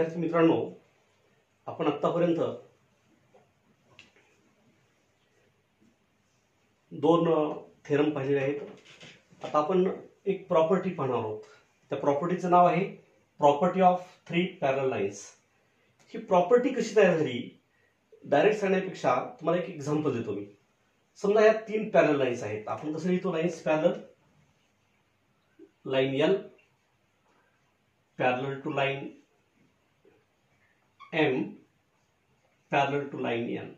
विद्यार्थी मित्रांनो, आपण आतापर्यंत दोन थेरम पाहिलेले आहेत. आता आपण एक प्रॉपर्टी पाहणार आहोत. त्या प्रॉपर्टीचं नाव आहे प्रॉपर्टी ऑफ थ्री पॅरल लाईन्स. ही प्रॉपर्टी कशी तयार झाली डायरेक्ट सांगण्यापेक्षा तुम्हाला एक एक्झाम्पल देतो मी. समजा या तीन पॅरल लाईन्स आहेत. आपण कसं लिहितो lines parallel, line L parallel to line M parallel to line N.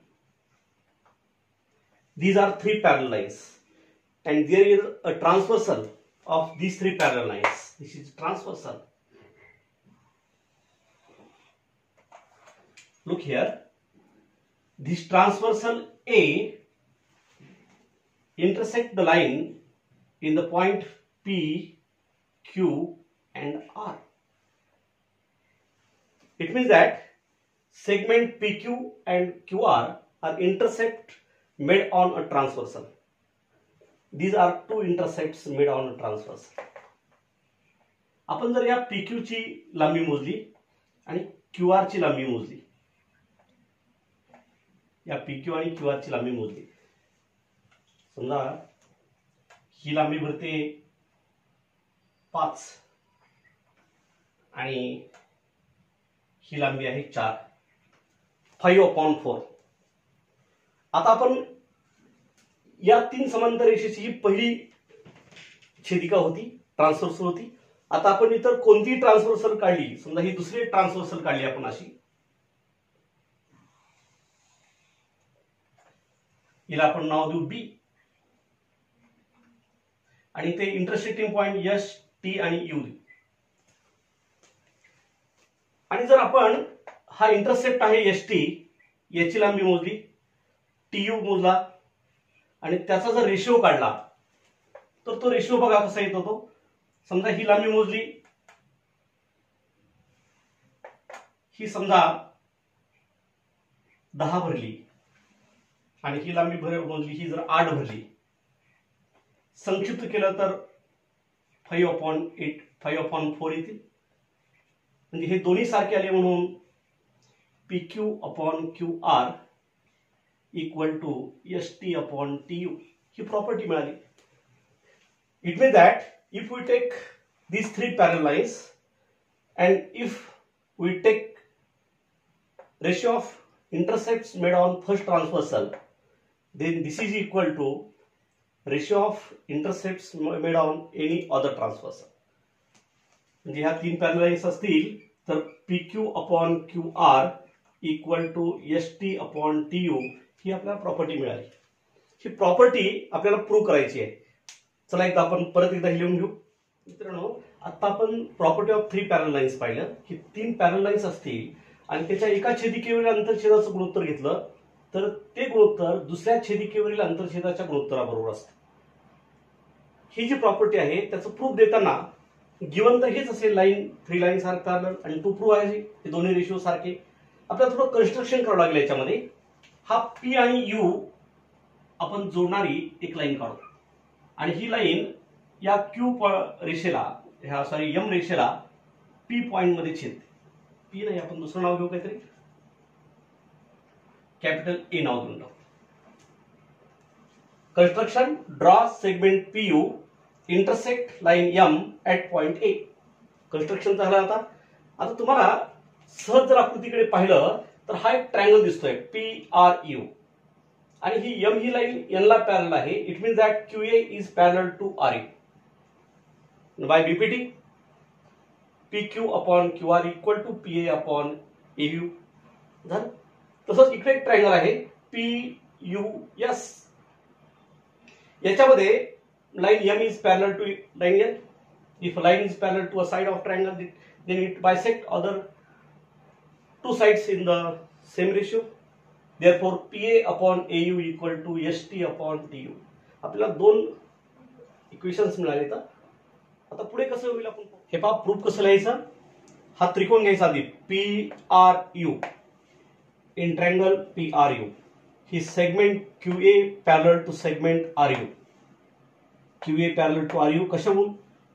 These are three parallel lines and there is a transversal of these three parallel lines. This is transversal. Look here. This transversal A intersect the line in the point P, Q and R. It means that segment PQ and QR are intercept made on a transversal. These are two intercepts made on a transversal. आपण जर या PQ ची लांबी मोजली आणि QR ची लांबी मोजली, या PQ आणि QR ची लांबी मोजली, समजा ही लांबी भरते 5 आणि ही लांबी आहे 4, 5/4. आता आपण या तीन समांतर रेषेची ही पहिली छेदिका होती, ट्रान्सव्हर्सल होती. आता आपण इतर कोणती ट्रान्सव्हर्सल काढली, समजा ही दुसरी ट्रान्सव्हर्सल काढली आपण अशी, हिला आपण नाव देऊ बी आणि ते इंटरसेक्टिंग पॉइंट एस, टी आणि यू देऊ. आणि जर आपण हा इंटरसेप्ट आहे एस टी, याची लांबी मोजली, टी यू मोजला आणि त्याचा जर रेशिओ काढला तर तो रेशिओ बघा कसा येत होतो. समजा ही लांबी मोजली, ही समजा 10 भरली आणि ही लांबी मोजली, ही जर 8 भरली, संक्षिप्त केलं तर 5/8, 5/4 येतील. म्हणजे हे दोन्ही सारखे आले म्हणून PQ/QR इक्वल टू ST/TU ही प्रॉपर्टी मिळाली. It means that if we take these three parallel lines and if we take ratio of intercepts made on first transversal, then this is equal to ratio of intercepts made on any other transversal. म्हणजे ह्या तीन parallel lines असतील तर PQ/QR equal to ST/TU ही आपल्याला property मिळाली. ही property आपल्याला prove करायची आहे. चला एकदा आपण परत एकदा लिहून घेऊ. मित्रांनो, आता आपण property of three parallel lines पाहिलं की तीन पॅरलल लाईन्स असतील आणि त्याच्या एका छेदिकेवरील अंतरछेदाचं गुणोत्तर घेतलं तर ते गुणोत्तर दुसऱ्या छेदिकेवरील अंतरछेदाच्या गुणोत्तराबरोबर असतं. ही जी प्रॉपर्टी आहे त्याचं प्रूफ देताना गिवन तर हेच असेल, line three lines are parallel आणि टू प्रूव्ह आहे हे दोन्ही रेशिओ सारखे. आपल्याला थोडं कन्स्ट्रक्शन करावं लागेल याच्यामध्ये. हा पी आणि यू आपण जोडणारी एक लाईन काढू आणि ही लाईन या क्यू रेषेला, ह्या सॉरी एम रेषेला पी पॉइंट मध्ये छेदते. पी नाही, आपण दुसरं नाव घेऊ, काहीतरी कॅपिटल ए नाव देऊन टाकू. Construction, draw segment PU intersect line M at point A. Construction झालं. आता तुम्हाला सहज जर आकृतीकडे पाहिलं तर हा एक ट्रायंगल दिसतोय PRU आणि ही M ही लाईन N ला पॅरलल आहे. It means that QA is parallel to RA. By BPT PQ/QR equal to PA/AU झालं. तसंच इकडे एक ट्रायंगल आहे PUS. याच्यामध्ये line M is parallel to line N. If a line is parallel to a side of triangle, then it bisect other two sides in the same ratio. Therefore, PA/AU equal to ST/TU. आपल्याला दोन equations मिळाले. तर आता पुढे कसं होईल आपण हे पहा. प्रूफ कसं लिहायचं, हा त्रिकोण घ्यायचा आधी PRU इन ट्रायंगल PRU. ही segment QA parallel to segment RU. QA parallel to RU कशावरून,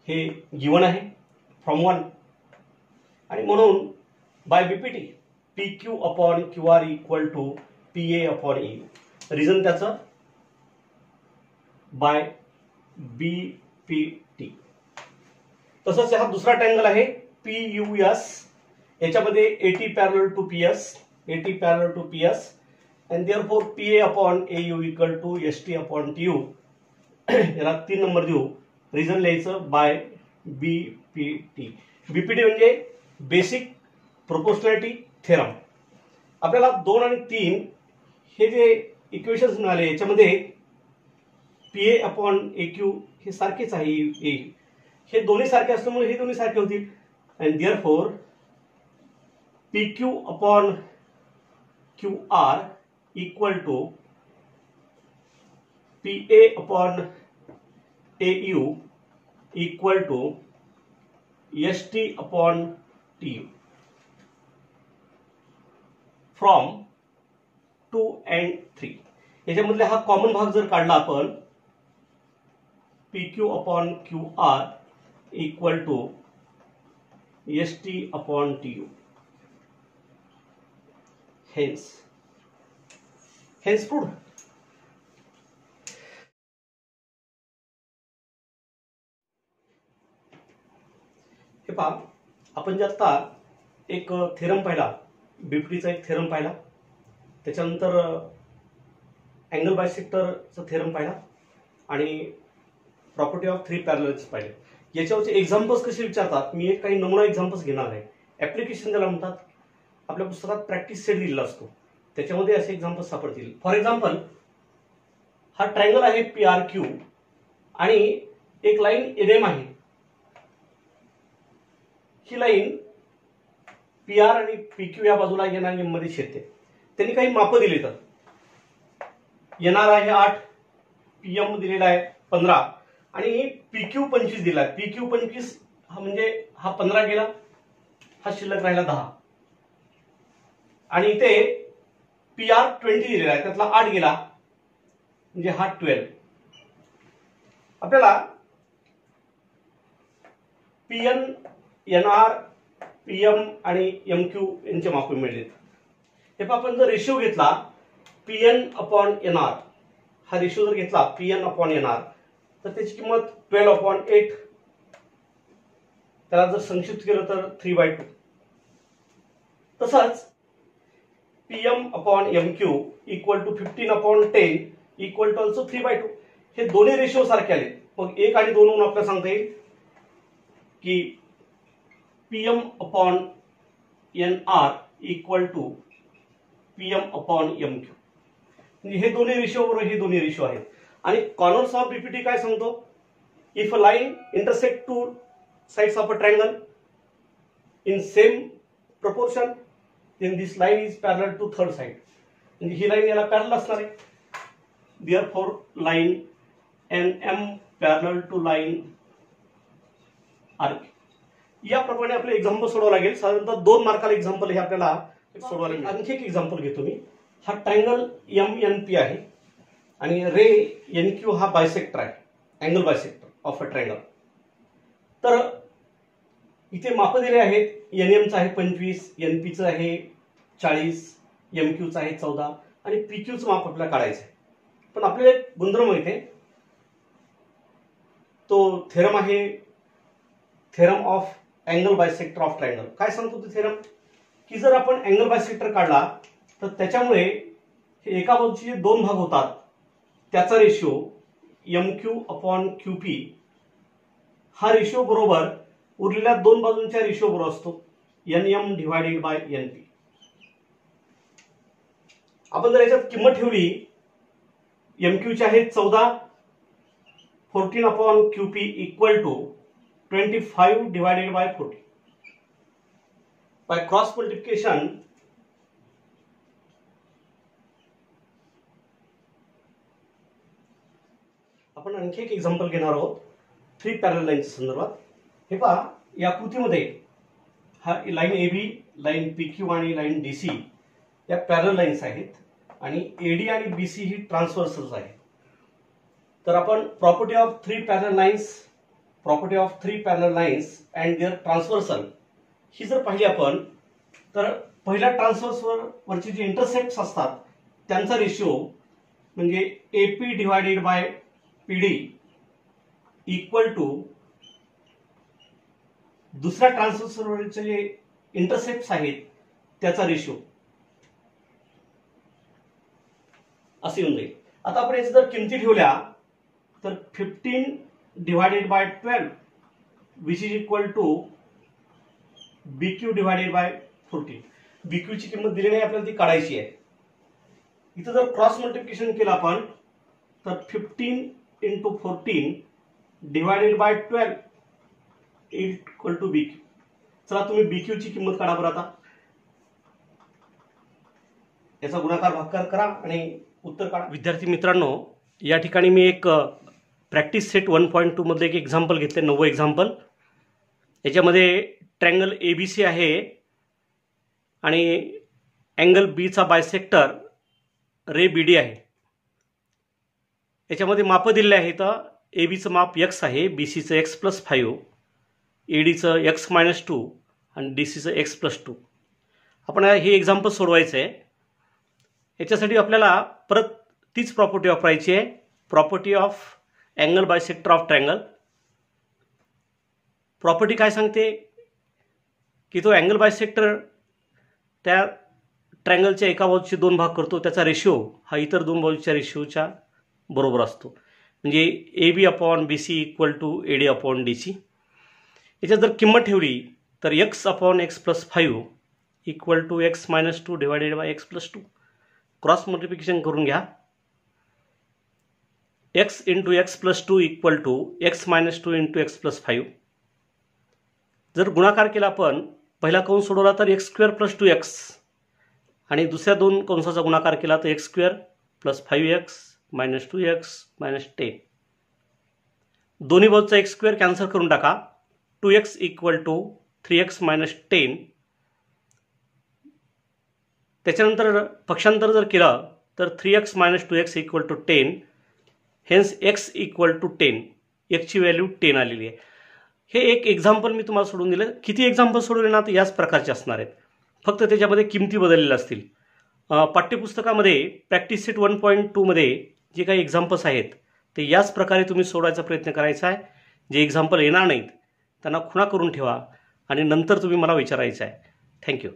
हे गिवन आहे फ्रॉम 1 आणि म्हणून by BPT P Q upon Q R equal to P A upon A U. Reason त्याचं by BPT. तसंच हा दुसरा ट्रायंगल आहे पी यू एस. याच्यामध्ये AT parallel to P S, AT parallel to P S and therefore P A upon A U equal to S T upon T U. याला 3 number देऊ. Reason लिहायचं by BPT. BPT म्हणजे basic proportionality theorem. आपल्याला 2 आणि 3 हे जे equations मिळाले याच्यामध्ये P A upon A Q हे सारखेच आहे. हे दोन्ही सारखे असल्यामुळे हे दोन्ही सारखे होतील and therefore P Q upon Q R equal to P A upon A U equal to S T upon T U from 2 and 3. याच्यामधले हा कॉमन भाग जर काढला आपण P Q upon Q R equal to S T upon T U. Hence proved. हे पहा, आपण जे आता एक थेरम पाहिला, बीपीटीचा एक थेरम पाहिला, त्याच्यानंतर अँगल बायसेक्टरचा थेरम पाहिला आणि प्रॉपर्टी ऑफ 3 पॅरलल्स पाहिले. याच्यावरचे एक्झाम्पल्स कसे विचारतात, मी एक काही नमुना एक्झाम्पल्स घेणार आहे. ऍप्लिकेशन ज्याला म्हणतात, आपल्या पुस्तकात प्रॅक्टिस सेट दिलेला असतो, त्याच्यामध्ये असे एक्झाम्पल्स सापडतील. फॉर एक्झाम्पल, हा ट्रायंगल आहे पी आर क्यू आणि एक लाईन एनएम आहे. ही लाईन पी आर आणि पी क्यू या बाजूला एन आणि एम मध्ये छेदते. त्यांनी काही मापं दिली तर एनआर आहे 8, पीएम दिलेला आहे 15 आणि पी क्यू 25 दिला आहे. पी क्यू 25 हा म्हणजे हा 15 गेला, हा शिल्लक राहिला 10 आणि इथे पी आर 20 दिलेला आहे, त्यातला 8 गेला म्हणजे हा 12. आपल्याला पीएन, एनआर, पीएम आणि एमक्यू यांचे माप मिळले. हे आपण जर रेशिओ घेतला पीएन अपॉन एनआर, हा रेशिओ जर घेतला पीएन अपॉन एनआर तर त्याची किंमत 12/8. त्याला जर संक्षिप्त केलं तर 3/2. तसंच PM upon MQ equal to 15/10 equal to also 3/2. हे दोन्ही रेशिओ सारखे आले. मग 1 आणि 2 म्हणून आपल्याला सांगता येईल की PM upon N R equal to PM upon MQ. म्हणजे हे दोन्ही रेशिओ बरोबर हे दोन्ही रेशिओ आहेत. आणि कॉर्नर्स ऑफ बीपीटी काय सांगतो, if a line intersect two sides of a triangle in same proportion then this line is parallel to third side. म्हणजे ही लाईन याला पॅरलल असणार आहे. therefore line NM parallel to line RQ. याप्रमाणे आपले example सोडवावं लागेल. साधारणतः 2 मार्काला एक्झाम्पल हे आपल्याला सोडवायला लागेल. आणखी एक एक्झाम्पल घेतो मी. हा ट्रायंगल MNP आहे आणि रे NQ हा बायसेक्टर आहे, angle bisector of a triangle. तर इथे माप दिले आहेत. एनएमचं आहे 25, एनपीचं आहे 40, एमक्यूचं आहे 14 आणि पीक्यूचं माप आपल्याला काढायचं आहे. पण आपल्याला एक गुणधर्म इथे तो थेरम आहे, theorem of angle bisector of triangle. काय सांगतो ते थेरम, की जर आपण अँगल बायसेक्टर काढला तर त्याच्यामुळे हे एका बाजूचे 2 भाग होतात त्याचा रेशिओ एमक्यू अपॉन क्यूपी हा रेशिओ बरोबर उरलेल्या 2 बाजूंच्या रेशिओ बरोबर असतो एनएम डिवायडेड बाय एनपी. आपण जर याच्यात किंमत ठेवली, एमक्यूची आहे 14, 14 upon QP equal to 25 divided by 40. By cross multiplication आपण आणखी एक एक्झाम्पल घेणार आहोत 3 पॅरलल लाईनच्या संदर्भात. हे पहा, या कृतीमध्ये हा लाईन एबी, लाईन पीक्यू आणि लाईन डीसी या पॅरलल लाईन्स आहेत आणि एडी आणि बीसी ही ट्रान्सव्हर्सल्स आहेत. तर आपण property of 3 parallel lines, property of 3 parallel lines and their transversal ही जर पाहिली आपण तर पहिल्या ट्रान्सव्हर्सवर वरची जी इंटरसेप्ट असतात त्यांचा रेशिओ म्हणजे AP divided by PD equal to दुसऱ्या ट्रान्सव्हर्सवरचे जे इंटरसेप्ट आहेत त्याचा रेशिओ असे येऊन जाईल. आता आपण याच्या जर किमती ठेवल्या तर 15 divided by 12 which is equal to BQ divided by 14. BQ ची किंमत दिली नाही आपल्याला, ती काढायची आहे. इथं जर क्रॉस मल्टिप्लिकेशन केलं आपण तर 15 into 14 divided by 12 equal to BQ. चला तुम्ही BQ ची किंमत काढा बरं. आता याचा गुणाकार भागाकार करा आणि उत्तर काढा. विद्यार्थी मित्रांनो, या ठिकाणी मी एक प्रॅक्टिस सेट 1.2 मधले एक एक्झाम्पल घेतले, 9 एक्झाम्पल. याच्यामध्ये ट्रँगल ABC आहे आणि अँगल बीचा बायसेक्टर रे BD आहे. याच्यामध्ये माप दिलेले आहेत. ABचं माप x आहे, BCचं x+5, ADचं x-2 आणि DCचं x+2. आपण हे एक्झाम्पल सोडवायचं आहे. याच्यासाठी आपल्याला परत तीच प्रॉपर्टी वापरायची आहे, property of angle bisector of triangle. Property काय सांगते की तो अँगल बायसेक्टर त्या ट्रँगलच्या एका बाजूचे 2 भाग करतो, त्याचा रेशिओ हा इतर 2 बाजूच्या रेशिओच्या बरोबर असतो. म्हणजे AB/BC इक्वल टू AD/DC. याच्यात जर किंमत ठेवली तर x/x+5 equal to x-2 divided by x+2. Cross multiplication करून घ्या. x into x+2 equal to x-2 into x+5. जर गुणाकार केला आपण, पहिला कंस सोडवला तर x² + 2x आणि दुसऱ्या 2 कंसाचा गुणाकार केला तर x² + 5x - 2x - 10. दोन्ही बाजूचा x² कॅन्सल करून टाका. 2x equal to 3x - 10. त्याच्यानंतर पक्षांतर जर केलं तर 3x - 2x equal to 10. Hence x equal to 10. x ची व्हॅल्यू 10 आलेली आहे. हे एक एक्झाम्पल मी तुम्हाला सोडून दिलं. किती एक्झाम्पल सोडवले ना तर याच प्रकारचे असणार आहेत, फक्त त्याच्यामध्ये किमती बदललेल्या असतील. पाठ्यपुस्तकामध्ये प्रॅक्टिस सेट 1.2 मध्ये जे काही एक्झाम्पल्स आहेत ते याच प्रकारे तुम्ही सोडवायचा प्रयत्न करायचा आहे. जे एक्झाम्पल येणार नाहीत त्यांना खुणा करून ठेवा आणि नंतर तुम्ही मला विचारायचं आहे. थँक्यू.